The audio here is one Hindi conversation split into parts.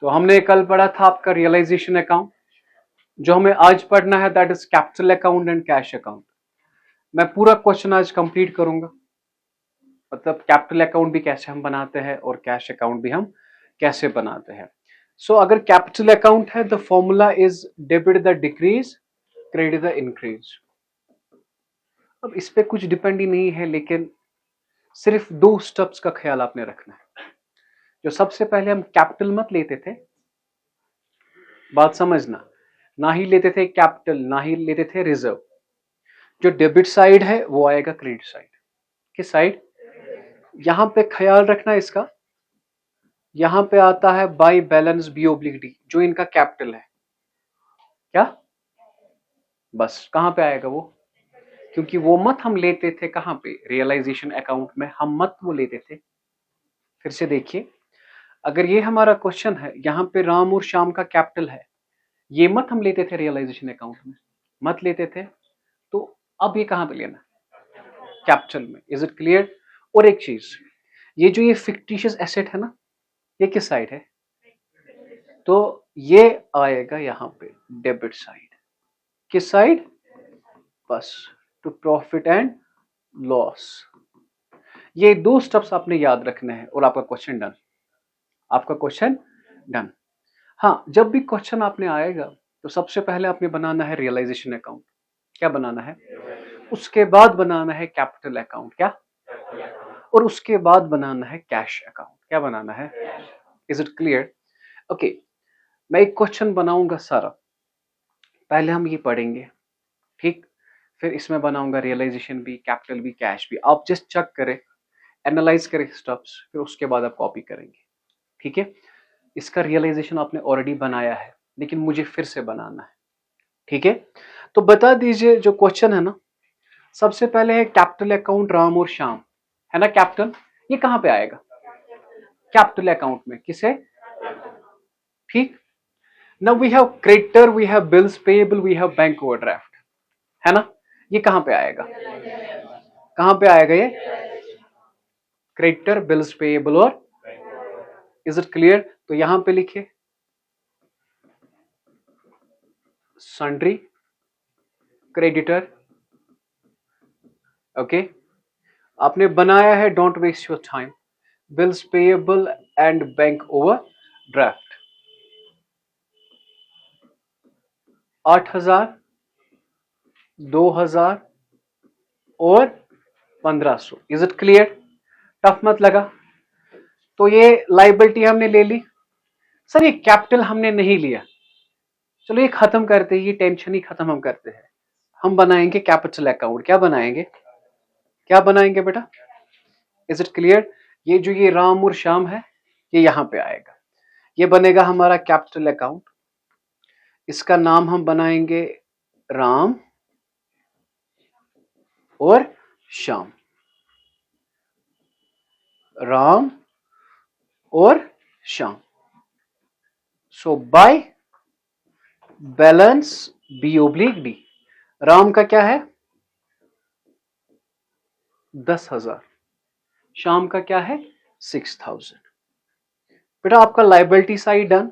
तो हमने कल पढ़ा था आपका रियलाइजेशन अकाउंट। जो हमें आज पढ़ना है that is capital account and cash account. मैं पूरा क्वेश्चन आज कंप्लीट करूंगा, मतलब कैपिटल अकाउंट भी कैसे हम बनाते हैं और कैश अकाउंट भी हम कैसे बनाते हैं। सो अगर कैपिटल अकाउंट है the formula is debit the decrease credit the increase. अब इस पे कुछ डिपेंड ही नहीं है, लेकिन सिर्फ दो स्टेप्स का ख्याल आपने रखना है। जो सबसे पहले हम कैपिटल मत लेते थे, बात समझना, ना ही लेते थे कैपिटल ना ही लेते थे रिजर्व। जो डेबिट साइड है वो आएगा क्रेडिट साइड। किस साइड? यहां पे ख्याल रखना इसका, यहां पे आता है by balance B oblique D, जो इनका कैपिटल है। क्या? बस कहां पे आएगा वो? क्योंकि वो मत हम लेते थे कहां पे, रियलाइजेशन अकाउंट में हम मत वो लेते थे। फिर से देखिए, अगर ये हमारा क्वेश्चन है, यहां पे राम और श्याम का कैपिटल है, ये मत हम लेते थे रियलाइजेशन अकाउंट में, मत लेते थे। तो अब ये कहां पे लेना? कैपिटल में। Is it clear? और एक चीज, ये जो ये फिक्टिशियस एसेट है ना, ये किस साइड है? तो ये आएगा यहां पे डेबिट साइड। किस साइड? बस टू प्रॉफिट एंड लॉस। ये दो स्टेप्स आपने याद रखने हैं और आपका क्वेश्चन डन। आपका क्वेश्चन डन। हाँ, जब भी क्वेश्चन आपने आएगा तो सबसे पहले आपने बनाना है रियलाइजेशन अकाउंट। क्या बनाना है? उसके बाद बनाना है कैपिटल अकाउंट। क्या? और उसके बाद बनाना है कैश अकाउंट। क्या बनाना है? Is it clear? ओके, मैं एक क्वेश्चन बनाऊंगा सारा, पहले हम ये पढ़ेंगे, ठीक? फिर इसमें बनाऊंगा रियलाइजेशन भी, कैपिटल भी, कैश भी। आप जस्ट चेक करें, एनालाइज करें स्टेप्स, फिर उसके बाद आप कॉपी करेंगे, ठीक है? इसका रियलाइजेशन आपने ऑलरेडी बनाया है, लेकिन मुझे फिर से बनाना है, ठीक है? तो बता दीजिए, जो क्वेश्चन है ना, सबसे पहले है कैपिटल अकाउंट राम और श्याम, है ना कैपिटल? ये कहां पे आएगा? कैपिटल अकाउंट में। किसे? ठीक। Now we have creditor, we have bills payable, we have bank overdraft, है ना? ये कहां पे आएगा? कहां पे आएगा ये? क्रेडिटर, बिल्स पेएबल और, इज इट क्लियर? तो यहां पे लिखिए सन्ड्री, क्रेडिटर, ओके। आपने बनाया है, don't waste your time, bills payable and bank overdraft. 8,000, 2,000 और 1,500। Is it clear? टफ मत लगा? तो ये लाइबिलिटी हमने ले ली। सर ये कैपिटल हमने नहीं लिया, चलो ये खत्म करते हैं, ये टेंशन ही खत्म हम करते हैं। हम बनाएंगे कैपिटल अकाउंट। क्या बनाएंगे? क्या बनाएंगे बेटा? Is it clear? ये जो ये राम और श्याम है, ये यहां पे आएगा, ये बनेगा हमारा कैपिटल अकाउंट। इसका नाम हम बनाएंगे राम और श्याम, राम और Shyam. So by balance B oblique D, Ram का क्या है? 10,000, श्याम का क्या है? 6,000। बेटा आपका लाइबिलिटी साइड डन।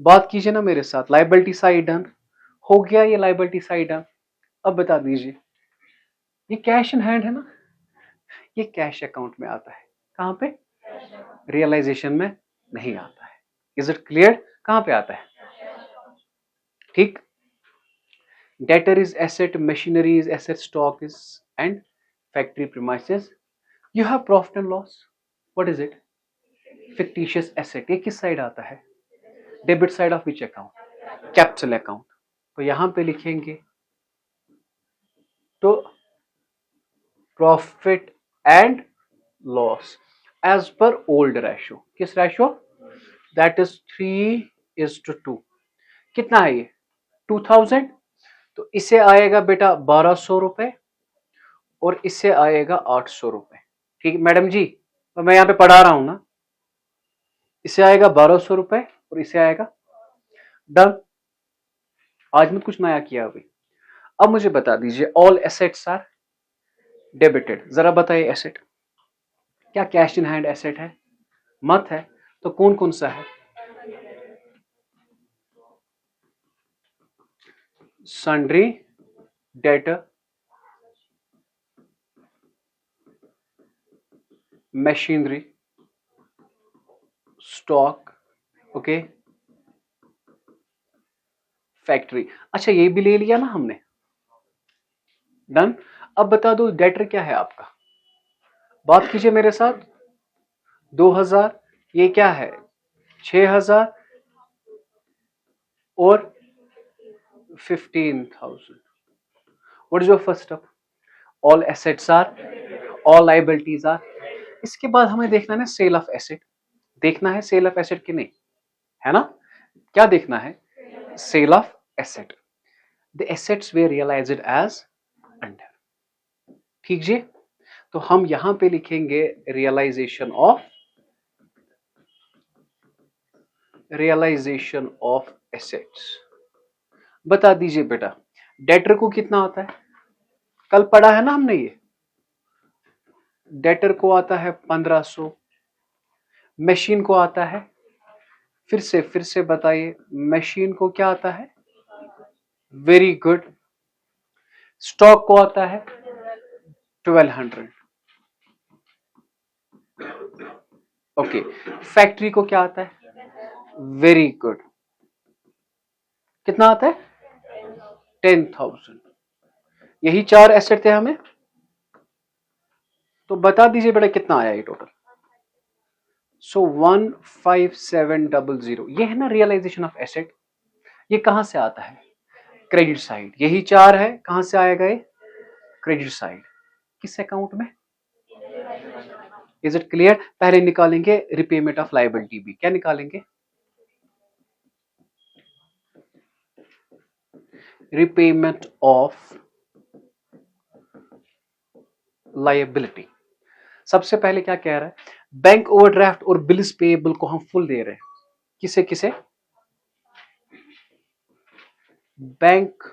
बात कीजिए ना मेरे साथ, लाइबिलिटी साइड डन हो गया, ये लाइबिलिटी साइड डन। अब बता दीजिए, ये कैश इन हैंड है ना, ये कैश अकाउंट में आता है। कहां पे? रियलाइजेशन में नहीं आता है। Is it clear? कहां पे आता है? ठीक। Debtor is asset, machinery is asset, stock is and factory premises. You have profit and loss, what is it? Fictitious asset. ये किस साइड आता है? Debit side of which account? Capital account. तो यहां पे लिखेंगे तो profit and loss as per old ratio. किस रेशो? That is 3:2। कितना है ये? 2,000। तो इसे आएगा बेटा 1,200 रुपए और इससे आएगा 800 रुपए। ठीक मैडम जी, तो मैं यहां पे पढ़ा रहा हूं ना, इसे आएगा 1,200 रुपए और इसे आएगा, डन। आज मैं कुछ नया किया अभी। अब मुझे बता दीजिए, ऑल एसेट्स आर डेबिटेड। जरा बताइए एसेट क्या कैश इन हैंड एसेट है? मत है। तो कौन कौन सा है? Sundry debtor, machinery, stock, okay, factory. अच्छा ये भी ले लिया ना हमने, डन। अब बता दो डेटर क्या है आपका, बात कीजिए मेरे साथ। 2000, ये क्या है 6000 और 15,000। What is your first step? All assets are, all liabilities are. इसके बाद हमें देखना है ना सेल ऑफ एसेट, देखना है सेल ऑफ एसेट की नहीं, है ना? क्या देखना है? Sale of asset. The assets were realized as under, ठीक जी। तो हम यहां पे लिखेंगे रियलाइजेशन ऑफ एसेट्स। बता दीजिए बेटा डेटर को कितना आता है, कल पढ़ा है ना हमने ये, डेटर को आता है 1500, मशीन को आता है, फिर से बताइए, मशीन को क्या आता है? Very good. स्टॉक को आता है 1200, ओके। फैक्ट्री को क्या आता है? Very good. कितना आता है? 10,000। यही 4 एसेट थे हमें, तो बता दीजिए बेटा कितना आया ये टोटल। सो 15700, ये है ना रियलाइजेशन ऑफ एसेट। ये कहां से आता है? Credit side. यही 4 है, कहां से आएगा ये? Credit side. किस अकाउंट में? Is it clear? पहले निकालेंगे रिपेमेंट ऑफ लायबिलिटी भी। क्या निकालेंगे? Repayment of liability. सबसे पहले क्या कह रहा है? बैंक ओवरड्राफ्ट और बिल्स पेएबल को हम फुल दे रहे हैं। किसे किसे? बैंक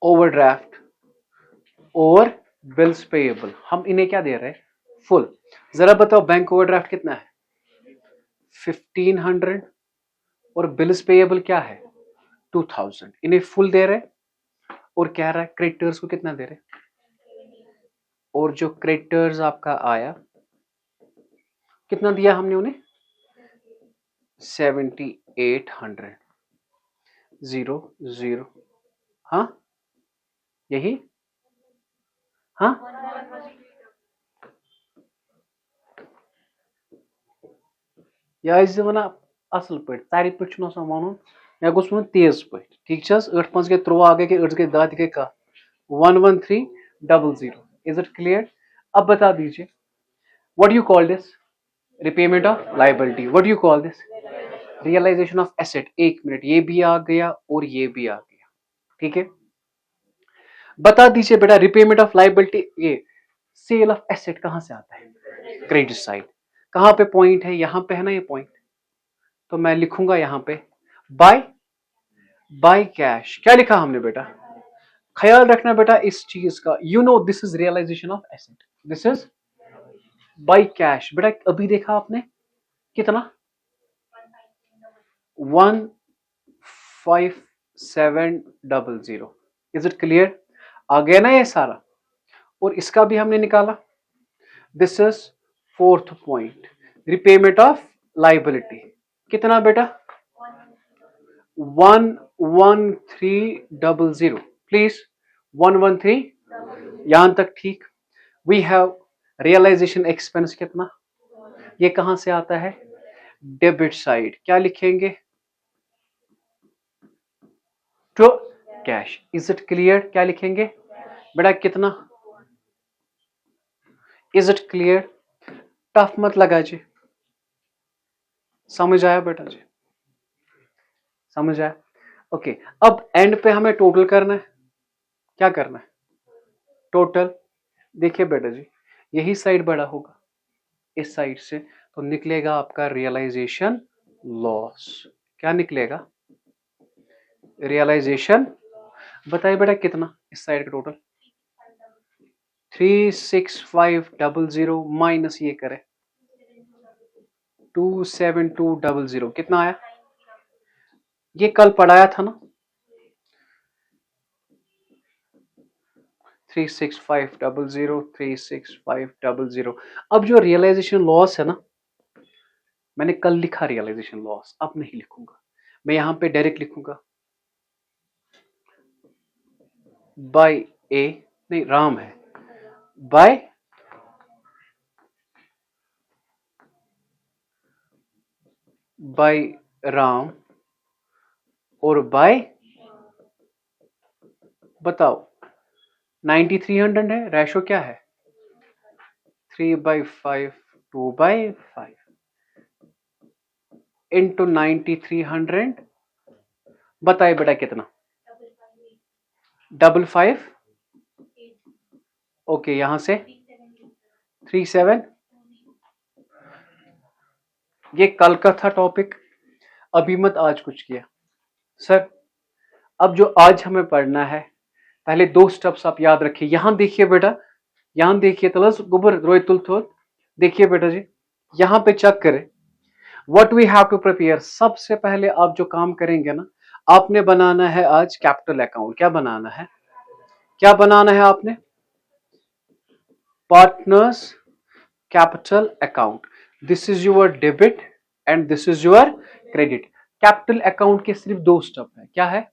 ओवरड्राफ्ट और बिल्स पेएबल, हम इन्हें क्या दे रहे हैं? फुल। जरा बताओ बैंक ओवरड्राफ्ट कितना है? 1500 और बिल्स पेएबल क्या है? 2000। इन्हें फुल दे रहे, और कह रहा है क्रेडिटर्स को कितना दे रहे, और जो क्रेडिटर्स आपका आया कितना दिया हमने उन्हें? 7800। 00, हाँ यही, हाँ यह वन असल पे तारी पे वन मे गोस वन तेज पे, ठीक है? 8 5 गए 13 आ गए 8 गए 10 गए का 11300। Is it clear? अब बता दीजिए what you call this? Repayment of liability. What you call this? Realization of asset. एक मिनट, ये भी आ गया और ये भी आ गया, ठीक है। बता दीजिए बेटा रिपेमेंट ऑफ लायबिलिटी, ये सेल ऑफ एसेट कहां से आता है? Credit side. कहां पे पॉइंट है? यहां पे है ना ये पॉइंट, तो मैं लिखूंगा यहां पे बाय कैश। क्या लिखा हमने बेटा? ख्याल रखना बेटा इस चीज का, you know this is realization of asset, this is by cash. बेटा अभी देखा आपने कितना? 15700। Is it clear? आ गया ना ये सारा, और इसका भी हमने निकाला। This is fourth point, repayment of liability. कितना बेटा? 11300। प्लीज 113, यहां तक ठीक। वी हैव रियलाइजेशन एक्सपेंस कितना? ये कहां से आता है? Debit side. क्या लिखेंगे? To cash. Is it clear? क्या लिखेंगे बेटा? कितना? Is it clear? टफ मत लगा जी, समझ आया बेटा जी? समझ आया? ओके। अब एंड पे हमें टोटल करना है। क्या करना है? टोटल। देखिए बेटा जी, यही साइड बड़ा होगा इस साइड से, तो निकलेगा आपका रियलाइजेशन लॉस। क्या निकलेगा? रियलाइजेशन। बताइए बेटा कितना इस साइड का टोटल? 36500 माइनस ये करें 27200, कितना आया? ये कल पढ़ाया था ना, 36500 36500। अब जो रियलाइजेशन लॉस है ना, मैंने कल लिखा रियलाइजेशन लॉस, अब नहीं लिखूंगा मैं, यहां पे डायरेक्ट लिखूंगा बाय ए, नहीं राम है, बाय राम और बाय, बताओ 9300 है, रेशो क्या है 3/5 2/5 इंटू 9300, बताइए बेटा कितना 55, ओके यहां से 37, ये कल का था टॉपिक, अभी मत आज कुछ किया सर। अब जो आज हमें पढ़ना है, पहले 2 स्टेप्स आप याद रखिए। यहां देखिए बेटा, यहां देखिए तलस गुबर रोय तुलथोत, देखिए बेटा जी, यहां पे चेक करें what we have to prepare. सबसे पहले आप जो काम करेंगे ना, आपने बनाना है आज कैपिटल अकाउंट। क्या बनाना है, क्या बनाना है आपने, partners capital account. This is your debit and this is your credit. Capital account के सिर्फ 2 स्टेप है, क्या है,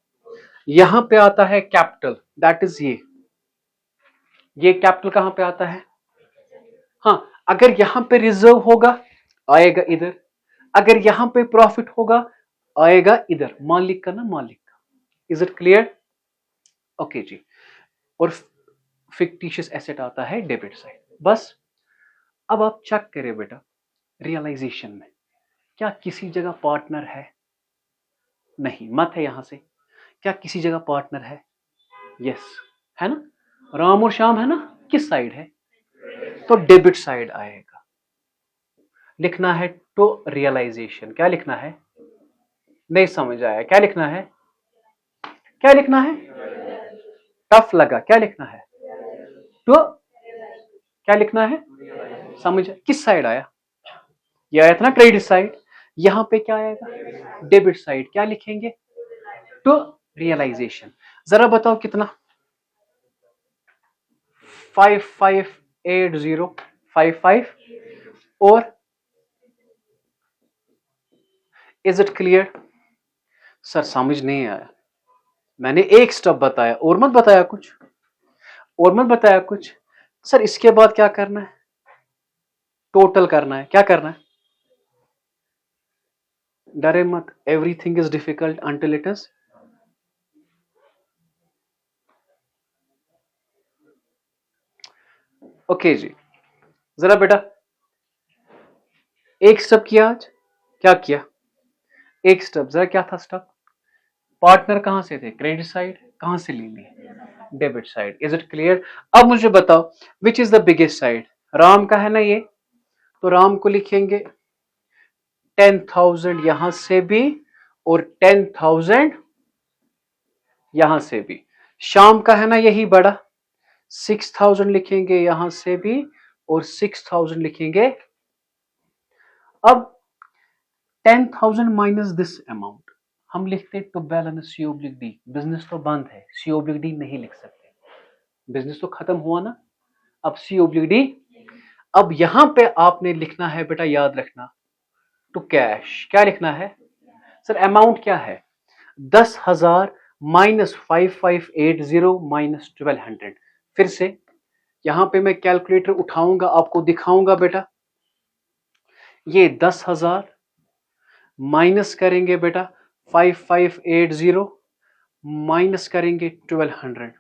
यहां पे आता है कैपिटल, दैट इज ये कैपिटल कहां पे आता है, हाँ अगर यहां पे रिजर्व होगा आएगा इधर, अगर यहां पे प्रॉफिट होगा आएगा इधर, मालिक का ना मालिक का। इज इट क्लियर, ओके जी। और फिक्टिशियस एसेट आता है डेबिट साइड, बस। अब आप चेक करें बेटा, रियलाइजेशन में क्या किसी जगह पार्टनर है, नहीं मत है यहां से, क्या किसी जगह पार्टनर है, यस है ना, राम और श्याम है ना, किस साइड है, तो डेबिट साइड आएगा। लिखना है टू रियलाइजेशन, क्या लिखना है, नहीं समझ आया, क्या लिखना है, क्या लिखना है, टफ लगा, क्या लिखना है, तो क्या लिखना है, समझ किस साइड आया, ये आया था ना क्रेडिट साइड, यहां पे क्या आएगा डेबिट साइड, क्या लिखेंगे टू रियलाइजेशन। जरा बताओ कितना 5580 और इज इट क्लियर, सर समझ नहीं आया, मैंने एक स्टेप बताया और मत बताया कुछ, और मत बताया कुछ, सर इसके बाद क्या करना है, टोटल करना है, क्या करना है, डरे मत, everything is difficult until it is, okay जी। जरा बेटा एक स्टेप किया आज, क्या किया, एक स्टेप, जरा क्या था स्टेप, पार्टनर कहां से थे, क्रेडिट साइड, कहां से लेनी है debit side, is it clear. अब मुझे बताओ विच is the biggest side, Ram का है ना ये, तो राम को लिखेंगे 10,000 यहां से भी और 10,000 यहां से भी, शाम का है ना यही बड़ा, 6,000 लिखेंगे यहां से भी और 6,000 लिखेंगे। अब 10,000 माइनस दिस अमाउंट, हम लिखते to balance c oblique d, business तो बंद है, सी ओब्लिक डी नहीं लिख सकते, बिजनेस तो खत्म हुआ ना, अब सी ओब्लिक डी। अब यहां पे आपने लिखना है बेटा, याद रखना टू कैश, क्या लिखना है, सर अमाउंट क्या है 10,000 माइनस 5580 माइनस 1200। फिर से यहां पे मैं कैलकुलेटर उठाऊंगा, आपको दिखाऊंगा बेटा, ये 10,000 माइनस करेंगे बेटा 5580 माइनस करेंगे 1200,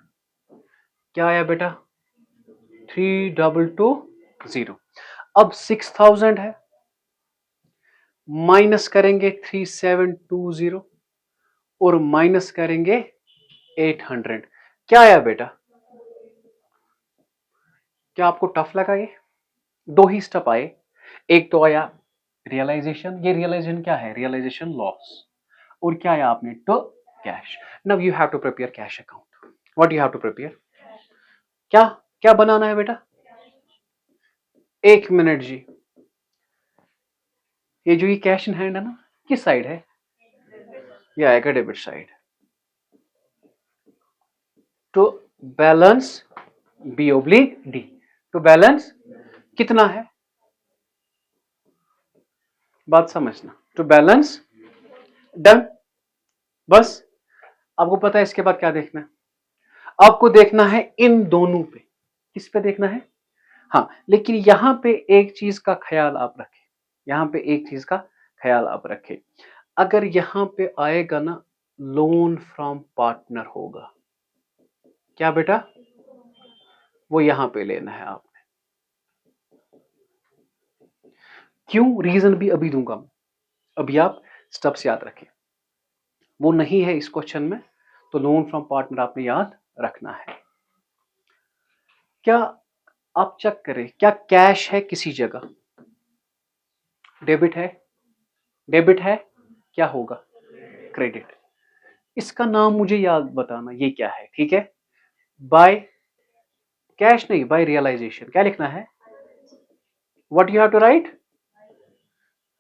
क्या आया बेटा 3220। अब 6,000 है, माइनस करेंगे 3720 और माइनस करेंगे 800, क्या आया बेटा, क्या आपको टफ लगा ये, 2 ही स्टेप आए, एक तो आया रियलाइजेशन, ये रियलाइजेशन क्या है, रियलाइजेशन लॉस, और क्या आया आपने to cash. Now you have to prepare cash account, what you have to prepare, क्या क्या बनाना है बेटा, 1 मिनट जी, ये जो ये कैश इन हैंड है ना, किस साइड है, ये आएगा debit side, to balance B/D। तो बैलेंस कितना है, बात समझना। तो बैलेंस डन। बस आपको पता है इसके बाद क्या देखना है, आपको देखना है इन दोनों पे। किस पे देखना है? हाँ, लेकिन यहां पे एक चीज का ख्याल आप रखें, यहां पे एक चीज का ख्याल आप रखें, अगर यहां पे आएगा ना लोन फ्रॉम पार्टनर होगा, क्या बेटा, वो यहां पे लेना है आपने। क्यों, रीजन भी अभी दूंगा मैं, अभी आप स्टेप्स याद रखें। वो नहीं है इस क्वेश्चन में, तो लोन फ्रॉम पार्टनर आपने याद रखना है। क्या आप चेक करें, क्या कैश है किसी जगह? डेबिट है, डेबिट है, क्या होगा? क्रेडिट। इसका नाम मुझे याद बताना, ये क्या है, ठीक है? बाय कैश नहीं, बाय रियलाइजेशन। क्या लिखना है? What you have to write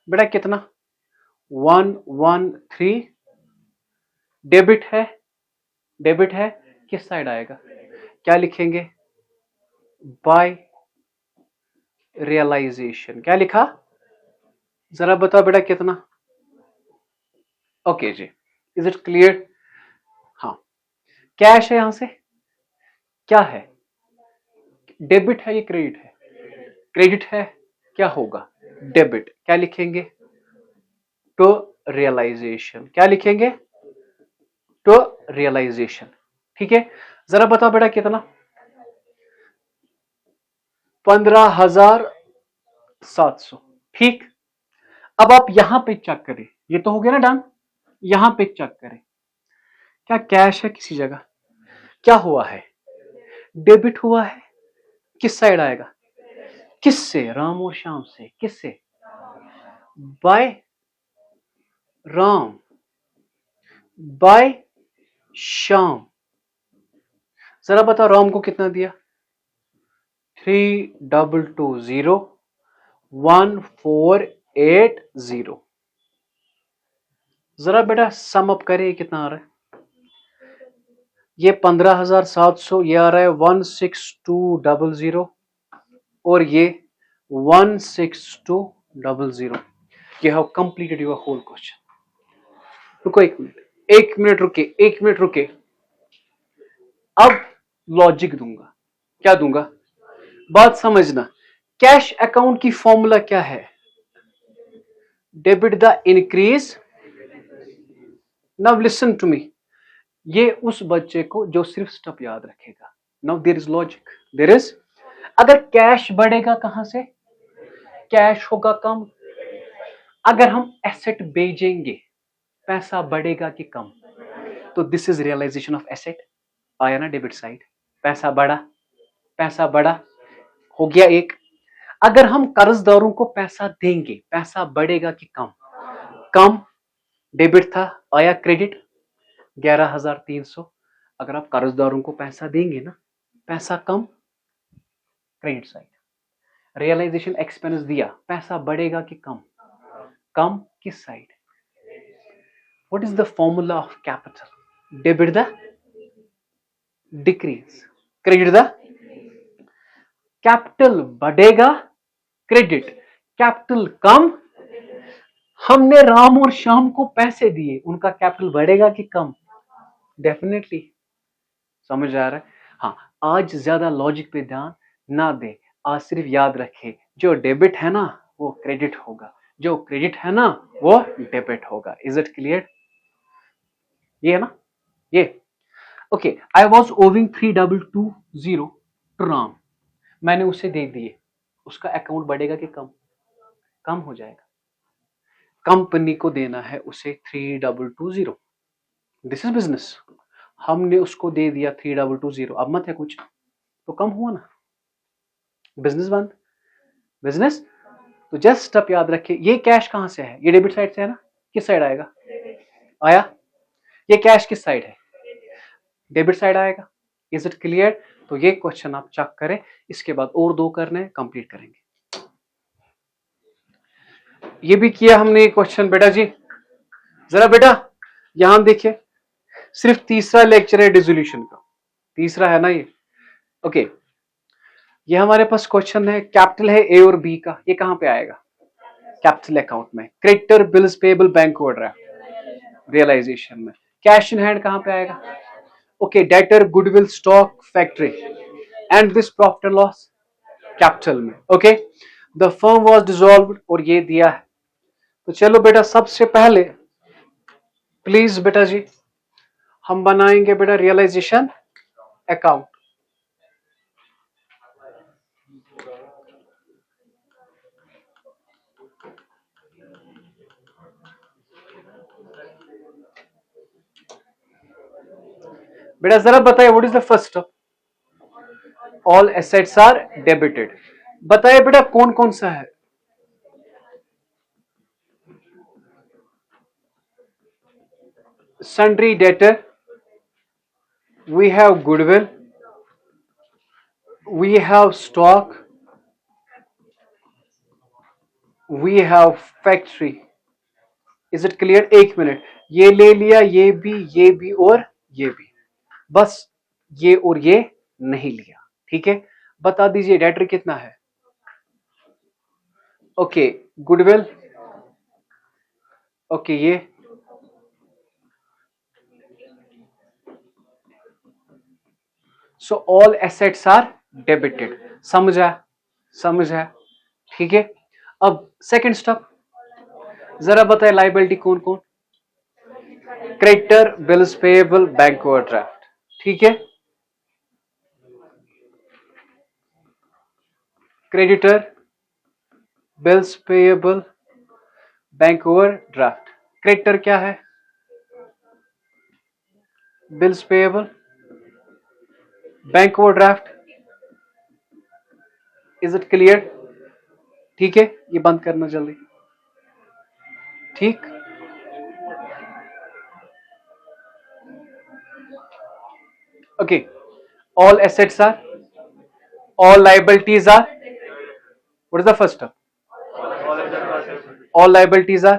बेटा, कितना? 113। डेबिट है, डेबिट है, किस साइड आएगा? क्या लिखेंगे? By realization. क्या लिखा, जरा बताओ बेटा कितना? ओके जी, इज इट क्लियर? हाँ, कैश है, यहां से क्या है? डेबिट है, ये क्रेडिट है? क्रेडिट है, क्या होगा? डेबिट। क्या लिखेंगे? To realization. क्या लिखेंगे? To realization. ठीक है, जरा बताओ बेटा कितना? 15,700। ठीक, अब आप यहां पे चेक करें, ये तो हो गया ना डन। यहां पे चेक करें, क्या कैश है किसी जगह? क्या हुआ है? डेबिट हुआ है। किस साइड आएगा? किससे? राम और श्याम से। किससे? By Ram, by Shyam. जरा बताओ राम को कितना दिया? 32201480। जरा बेटा सम अप करें, कितना आ रहा है? ये 15,700, ये आ रहा है 16200, और ये 16200। You have completed your whole question. रुको एक मिनट, एक मिनट रुके, एक मिनट रुके। अब लॉजिक दूंगा। क्या दूंगा? बात समझना। कैश अकाउंट की फॉर्मूला क्या है? Debit the increase. Now listen to me, ये उस बच्चे को जो सिर्फ स्टेप याद रखेगा। Now there is logic, there is. अगर कैश बढ़ेगा कहां से? कैश होगा कम। अगर हम एसेट बेचेंगे, पैसा बढ़ेगा कि कम? तो this is realization of asset. आया ना डेबिट साइड, पैसा बढ़ा, पैसा बढ़ा, हो गया एक। अगर हम कर्जदारों को पैसा देंगे, पैसा बढ़ेगा कि कम? कम। डेबिट था, आया क्रेडिट 11,300। अगर आप कर्जदारों को पैसा देंगे ना, पैसा कम, क्रेडिट साइड। रियलाइजेशन एक्सपेंस दिया, पैसा बढ़ेगा कि कम? कम, किस side? What is the formula of capital? Debit the decrease, credit the. Capital बढ़ेगा, क्रेडिट। कैपिटल कम, हमने राम और श्याम को पैसे दिए, उनका कैपिटल बढ़ेगा कि कम? डेफिनेटली। समझ आ रहा है? हाँ, आज ज्यादा लॉजिक पे ध्यान ना दे, आज सिर्फ याद रखे, जो डेबिट है ना वो क्रेडिट होगा, जो क्रेडिट है ना वो डेबिट होगा। Is it clear? ये है ना, ये। Okay, I was owing 3220 to Ram. मैंने उसे दे दिए, उसका अकाउंट बढ़ेगा कि कम? कम हो जाएगा। कंपनी को देना है उसे 3220। This is business. हमने उसको दे दिया 3220, अब मत है कुछ, तो कम हुआ ना, बिजनेस बंद, बिजनेस। तो जस्ट स्टेप याद रखिए, ये कैश कहां से है? ये डेबिट साइड से है ना, किस साइड आएगा? आया? ये कैश किस साइड है? डेबिट साइड आएगा। Is it clear? तो ये क्वेश्चन आप चेक करें, इसके बाद और दो करने कंप्लीट करेंगे। ये भी किया हमने क्वेश्चन बेटा जी। जरा बेटा यहां देखिए, सिर्फ तीसरा लेक्चर है डिसोल्यूशन का, तीसरा है ना ये। ओके, ये हमारे पास क्वेश्चन है, कैपिटल है ए और बी का, ये कहां पे आएगा? कैपिटल अकाउंट में। Creditor bills payable bank overdraft realization में। कैश इन हैंड कहां पे आएगा? Okay, debtor goodwill stock factory and this profit and loss capital में। Okay, the firm was dissolved और ये दिया है। तो चलो बेटा, सबसे पहले प्लीज बेटा जी हम बनाएंगे बेटा रियलाइजेशन अकाउंट। बेटा जरा बताइए, what is the first step? All assets are debited. बताइए बेटा कौन कौन सा है? sundry debtor, we have goodwill, we have stock, we have factory. Is it clear? एक मिनट, ये ले लिया, ये भी और ये भी, बस ये और ये नहीं लिया। ठीक है, बता दीजिए डेटर कितना है? ओके, गुडविल, ओके ये, so all assets are debited. समझा? समझा? ठीक है। अब सेकंड स्टेप, जरा बताए लाइबिलिटी कौन कौन? Creditor bills payable bank overdraft. ठीक है, creditor bills payable bank overdraft. Creditor क्या है? Bills payable bank overdraft. Is it clear? ठीक है, ये बंद करना जल्दी। ठीक, okay, all assets are, all liabilities are, what is the first step? All liabilities are.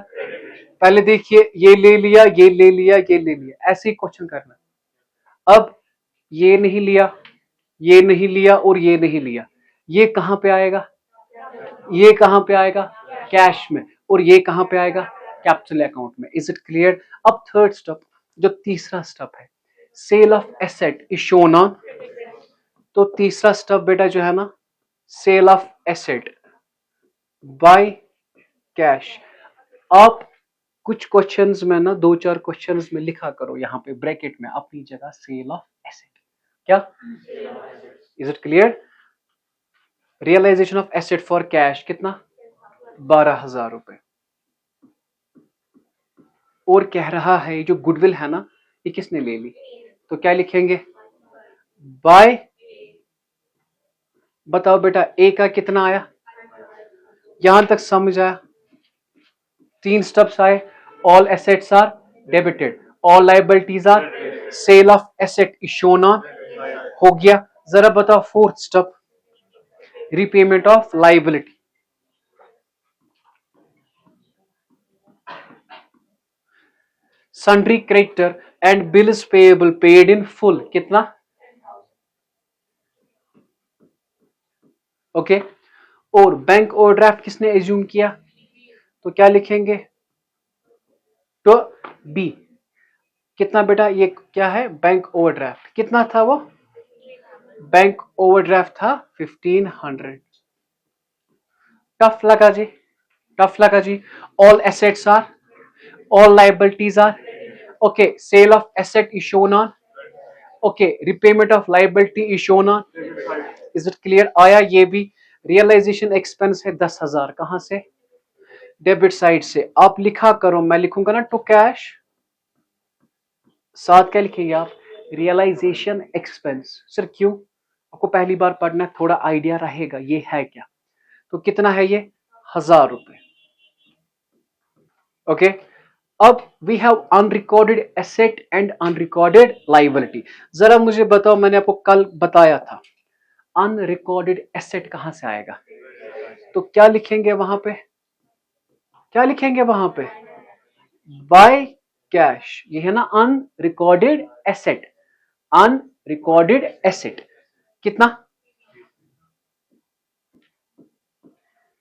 पहले देखिए, ये ले लिया, ये ले लिया, ये ले लिया, ऐसे ही क्वेश्चन करना। अब ये नहीं लिया, ये नहीं लिया और ये नहीं लिया, ये कहां पे आएगा? ये कहां पे आएगा? कैश में। और ये कहां पे आएगा? कैपिटल अकाउंट में। Is it clear? अब थर्ड स्टेप, जो तीसरा स्टेप है, sale of asset is shown on. तो तीसरा स्टेप बेटा जो है ना, sale of asset by cash. आप कुछ क्वेश्चंस में ना, दो चार क्वेश्चंस में लिखा करो यहां पे ब्रैकेट में अपनी जगह सेल ऑफ एसेट। क्या? Is it clear? Realization of asset for cash कितना? 12,000 रुपए। और कह रहा है जो गुडविल है ना, ये किसने ले ली? तो क्या लिखेंगे? बाय, बताओ बेटा ए का कितना आया? यहां तक समझ आया? तीन स्टेप्स आए, all assets are debited, all liabilities are, sale of asset is shown on, हो गया। जरा बताओ fourth step, repayment of liability. Sundry creditor and bills payable paid in full कितना? ओके, और बैंक ओवरड्राफ्ट किसने एज्यूम किया? तो क्या लिखेंगे? तो बी कितना बेटा? ये क्या है? Bank overdraft. कितना था वो? बैंक ओवरड्राफ्ट था 1500। टफ लगा जी? टफ लगा जी? All assets are, all liabilities are, okay, sale of asset is shown on, okay, repayment of liability is shown on. Is it clear? आया ये भी। रियलाइजेशन एक्सपेंस है 10,000, कहां से? डेबिट साइड से। आप लिखा करो, मैं लिखूंगा ना टू कैश, साथ क्या लिखेंगे आप? Realisation expense. सर क्यों? आपको पहली बार पढ़ना है, थोड़ा आइडिया रहेगा ये है क्या। तो कितना है ये? 1,000 रुपए। ओके, अब we have unrecorded asset and unrecorded liability. जरा मुझे बताओ, मैंने आपको कल बताया था अनरिकॉर्डेड एसेट कहां से आएगा? तो क्या लिखेंगे वहां पे? क्या लिखेंगे वहां पे? By cash. ये है ना अनरिकॉर्डेड एसेट। अनरिकॉर्डेड एसेट कितना?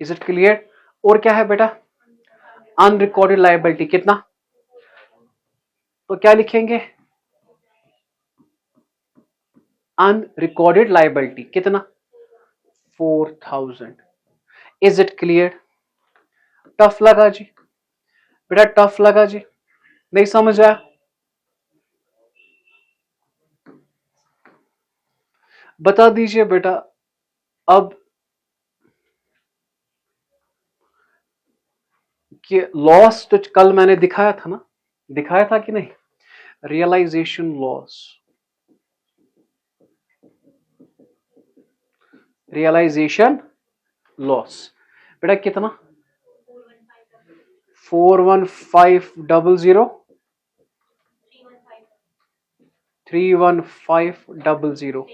Is it clear? और क्या है बेटा? अनरिकॉर्डेड लायबिलिटी कितना? तो क्या लिखेंगे? अनरिकॉर्डेड लायबिलिटी कितना? 4000। Is it clear? टफ लगा जी बेटा? टफ लगा जी? नहीं समझ आया? बता दीजिए बेटा। अब कि लॉस तो कल मैंने दिखाया था ना, दिखाया था कि नहीं? रियलाइजेशन लॉस, रियलाइजेशन लॉस बेटा कितना? 41500, 31500,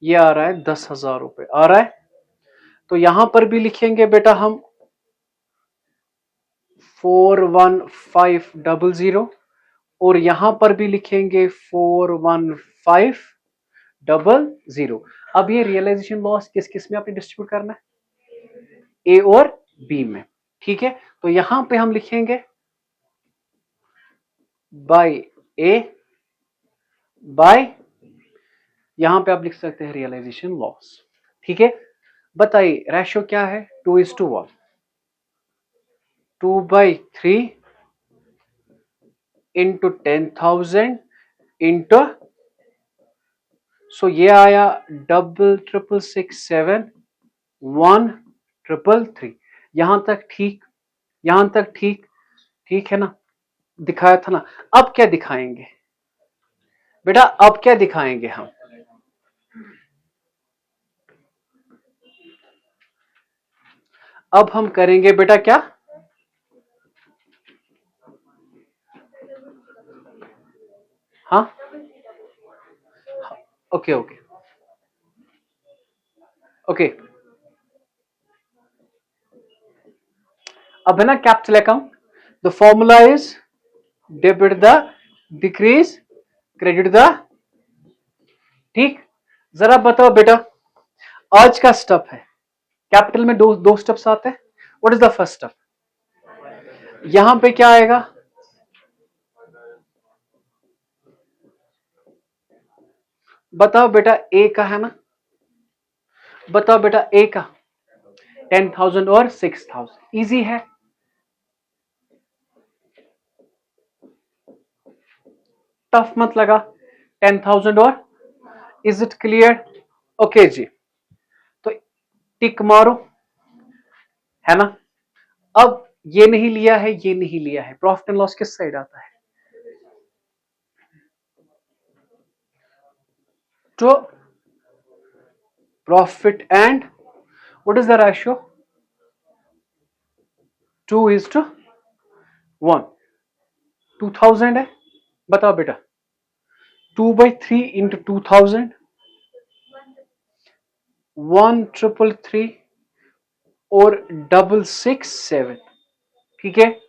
ये आ रहा है 10,000 रुपए आ रहा है। तो यहां पर भी लिखेंगे बेटा हम 41500 और यहां पर भी लिखेंगे 41500। अब ये रियलाइजेशन लॉस किस किस में आपने डिस्ट्रीब्यूट करना है? ए और बी में, ठीक है। तो यहां पे हम लिखेंगे बाय ए बाय, यहां पे आप लिख सकते हैं रियलाइजेशन लॉस, ठीक है। बताइए रेशियो क्या है? 2:1, 2/3 इंटू 10,000 इंटू, सो ये आया 6667 133। यहां तक ठीक? यहां तक ठीक? ठीक है ना? दिखाया था ना। अब क्या दिखाएंगे बेटा? अब क्या दिखाएंगे हम? अब हम करेंगे बेटा क्या? हाँ ओके ओके ओके। अब है ना capital account, the formula is debit the decrease credit the, ठीक। जरा बताओ बेटा, आज का स्टेप है कैपिटल में दो स्टेप्स आते हैं। What is the first step? यहां पे क्या आएगा? बताओ बेटा, ए का है ना? बताओ बेटा ए का 10,000 और 6,000, इजी है। टफ मत लगा। 10,000 और, इज इट क्लियर? ओके जी, तो टिक मारो, है ना। अब ये नहीं लिया है, ये नहीं लिया है, प्रॉफिट एंड लॉस किस साइड आता है? तो profit and, what is the ratio? 2:1। 2000 है, बताओ बेटा। 2/3 इंटू 2000, 1,333 और 667, ठीक है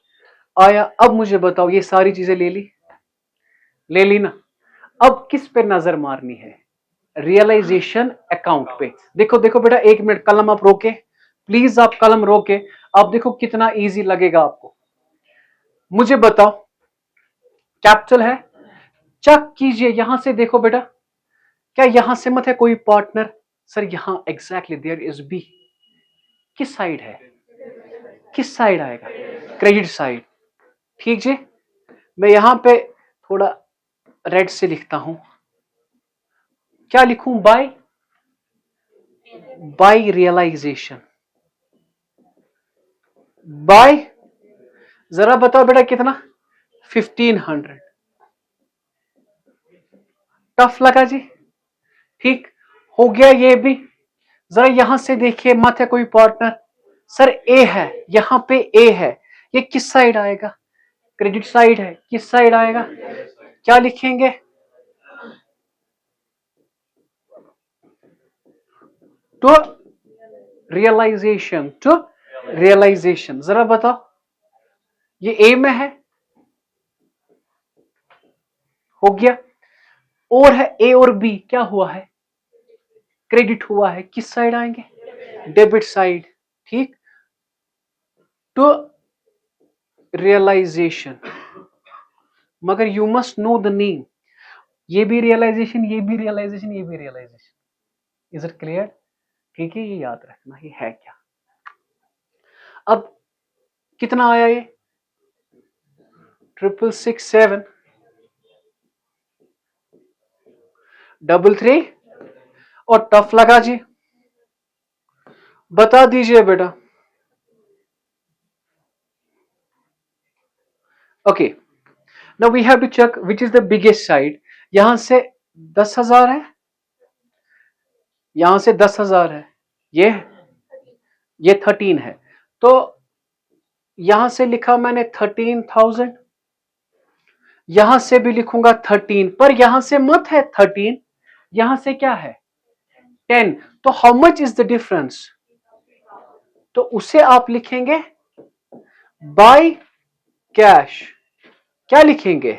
आया। अब मुझे बताओ, ये सारी चीजें ले ली, ले ली ना। अब किस पे नजर मारनी है? रियलाइजेशन अकाउंट पे। देखो देखो बेटा, एक मिनट कलम आप रोके, प्लीज आप कलम रोके। आप देखो कितना इजी लगेगा आपको। मुझे बताओ, कैपिटल है, चेक कीजिए यहां से, देखो बेटा क्या यहां से मत है कोई पार्टनर? सर यहां एग्जैक्टली देयर इज बी, किस साइड है? किस साइड आएगा? क्रेडिट साइड, ठीक जी। मैं यहां पे थोड़ा रेड से लिखता हूं, क्या लिखूं? बाय, बाय रियलाइजेशन, बाय, जरा बताओ बेटा कितना? 1500। टफ लगा जी? ठीक हो गया ये भी। जरा यहां से देखिए, मत है कोई पार्टनर? सर ए है, यहां पे ए है, ये किस साइड आएगा? क्रेडिट साइड है, किस साइड आएगा? क्या लिखेंगे? To realization, to realization. जरा बताओ, ये ए में है, हो गया। और है ए और बी, क्या हुआ है? क्रेडिट हुआ है, किस साइड आएंगे? डेबिट साइड, ठीक। टू रियलाइजेशन, मगर you must know the name. ये भी रियलाइजेशन, ये भी रियलाइजेशन, ये भी रियलाइजेशन। Is it clear? ठीक है, ये याद रखना ये है क्या। अब कितना आया ये 666 33 और टफ लगा जी, बता दीजिए बेटा। Okay, now we have to check which is the biggest side. यहां से 10,000 है, यहां से 10,000 है, ये 13 है, तो यहां से लिखा मैंने 13,000, यहां से भी लिखूंगा 13, पर यहां से मत है 13, यहां से क्या है 10, तो how much is the difference, तो उसे आप लिखेंगे बाय कैश। क्या लिखेंगे?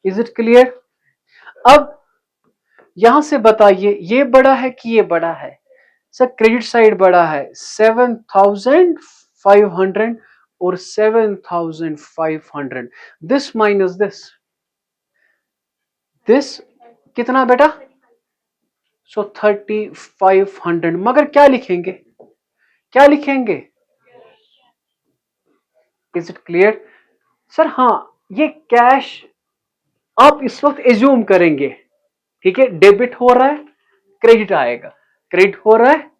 Is it clear? अब यहां से बताइए ये बड़ा है कि ये बड़ा है? सर क्रेडिट साइड बड़ा है, 7,500 और 7,500, दिस माइनस दिस कितना बेटा? सो 3,500, मगर क्या लिखेंगे, क्या लिखेंगे? Is it clear? सर हाँ, ये कैश आप इस वक्त एज्यूम करेंगे, ठीक है, डेबिट हो रहा है, क्रेडिट आएगा, क्रेडिट हो रहा है,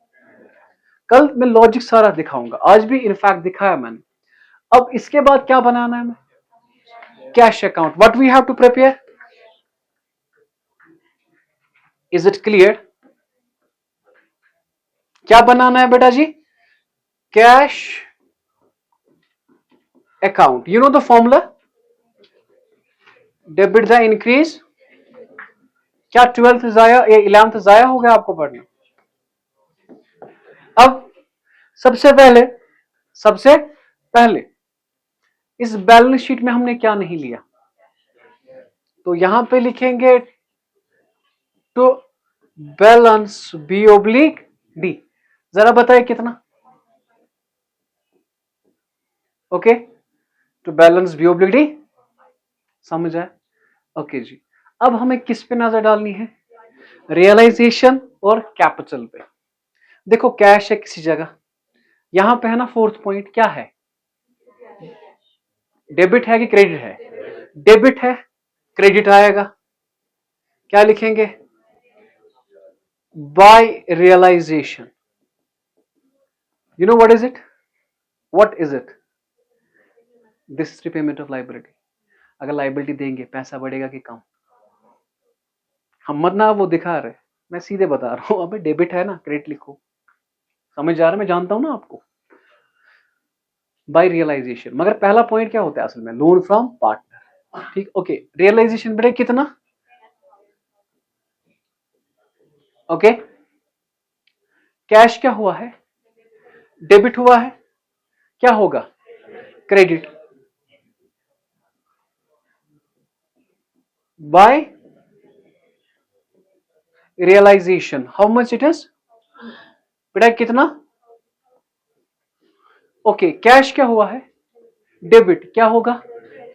कल मैं लॉजिक सारा दिखाऊंगा, आज भी इनफैक्ट दिखाया मैंने। अब इसके बाद क्या बनाना है? हमें cash account, what we have to prepare. Is it clear? क्या बनाना है बेटा जी? Cash account. You know the formula, debit the increase. क्या 12th जाया या 11th जाया हो गया आपको पढ़ना? अब सबसे पहले इस बैलेंस शीट में हमने क्या नहीं लिया, तो यहां पे लिखेंगे to balance B oblique d. जरा बताइए कितना? Okay, to balance B oblique d, समझ आए? ओके जी, अब हमें किस पे नजर डालनी है? रियलाइजेशन और कैपिटल पे। देखो कैश है किसी जगह, यहां पे है ना, फोर्थ पॉइंट क्या है, डेबिट है कि क्रेडिट है? डेबिट है, क्रेडिट आएगा, क्या लिखेंगे? By realization. You know what is it? What is it? This repayment of liability. अगर लाइबिलिटी देंगे पैसा बढ़ेगा कि कम? हम मत ना वो दिखा रहे, मैं सीधे बता रहा हूं, अबे डेबिट है ना, क्रेडिट लिखो, समझ आ रहा है? मैं जानता हूं ना आपको, बाय रियलाइजेशन। मगर पहला पॉइंट क्या होता है असल में? लोन फ्रॉम पार्टनर, ठीक। ओके, रियलाइजेशन बढ़े कितना? ओके, कैश क्या हुआ है? डेबिट हुआ है, क्या होगा? Credit. By realization, how much it is बेटा? कितना? ओके, कैश क्या हुआ है? डेबिट, क्या होगा?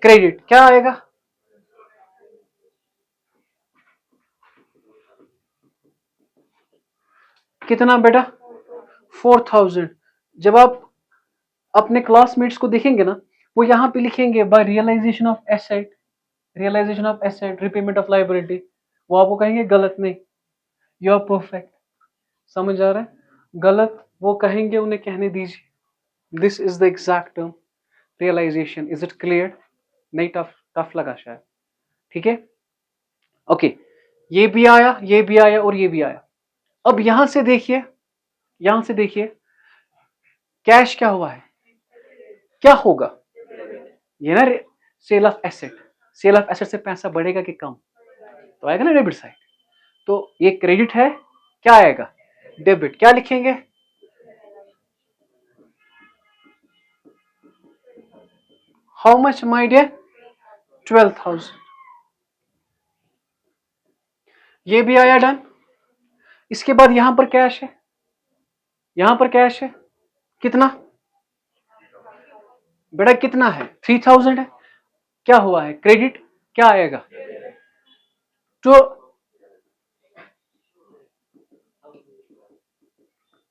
क्रेडिट, क्या आएगा? कितना बेटा? 4,000। जब आप अपने क्लासमेट्स को देखेंगे ना, वो यहां पे लिखेंगे by realization of asset, realization of asset, repayment of liability, वो आपको कहेंगे गलत नहीं, यू आर परफेक्ट। समझ आ रहा है? गलत वो कहेंगे, उन्हें कहने दीजिए, this is the exact term realization. Is it clear? नहीं, टफ टफ लगा शायद, ठीक है। ओके, ये भी आया, ये भी आया और ये भी आया। अब यहां से देखिए, यहां से देखिए, कैश क्या हुआ है, क्या होगा? ये ना sale of asset, sale of asset से पैसा बढ़ेगा कि कम? तो आएगा ना डेबिट साइड, तो ये क्रेडिट है, क्या आएगा? डेबिट, क्या लिखेंगे? How much my dear? 12,000। ये भी आया, डन। इसके बाद यहां पर कैश है, यहां पर कैश है, कितना? बेटा कितना है? 3000 है। क्या हुआ है? क्रेडिट। क्या आएगा? तो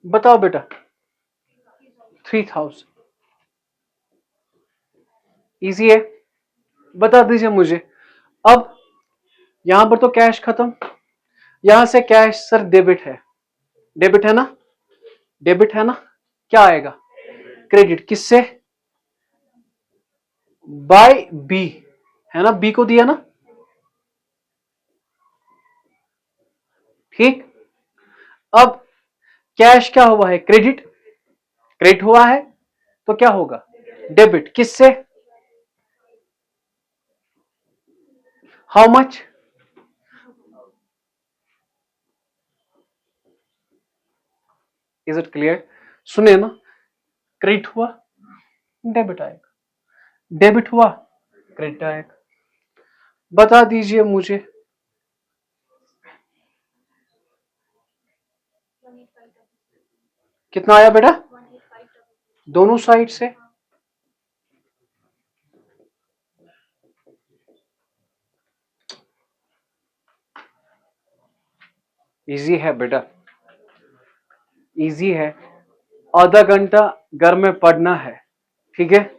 बताओ बेटा, 3000 इजी है, बता दीजिए मुझे। अब यहां पर तो कैश खत्म, यहां से कैश सर डेबिट है, डेबिट है ना, डेबिट है ना, क्या आएगा? क्रेडिट। किससे? बाय बी, है ना, बी को दिया ना, ठीक। अब कैश क्या हुआ है? क्रेडिट, क्रेडिट हुआ है, तो क्या होगा? डेबिट। किससे? How much? Is it clear? सुने ना, क्रेडिट हुआ, डेबिट आएगा, डेबिट हुआ, क्रेडिट आएगा। बता दीजिए मुझे, कितना आया बेटा? दोनों साइड से। इजी है बेटा, इजी है। आधा घंटा घर में पढ़ना है, ठीक है।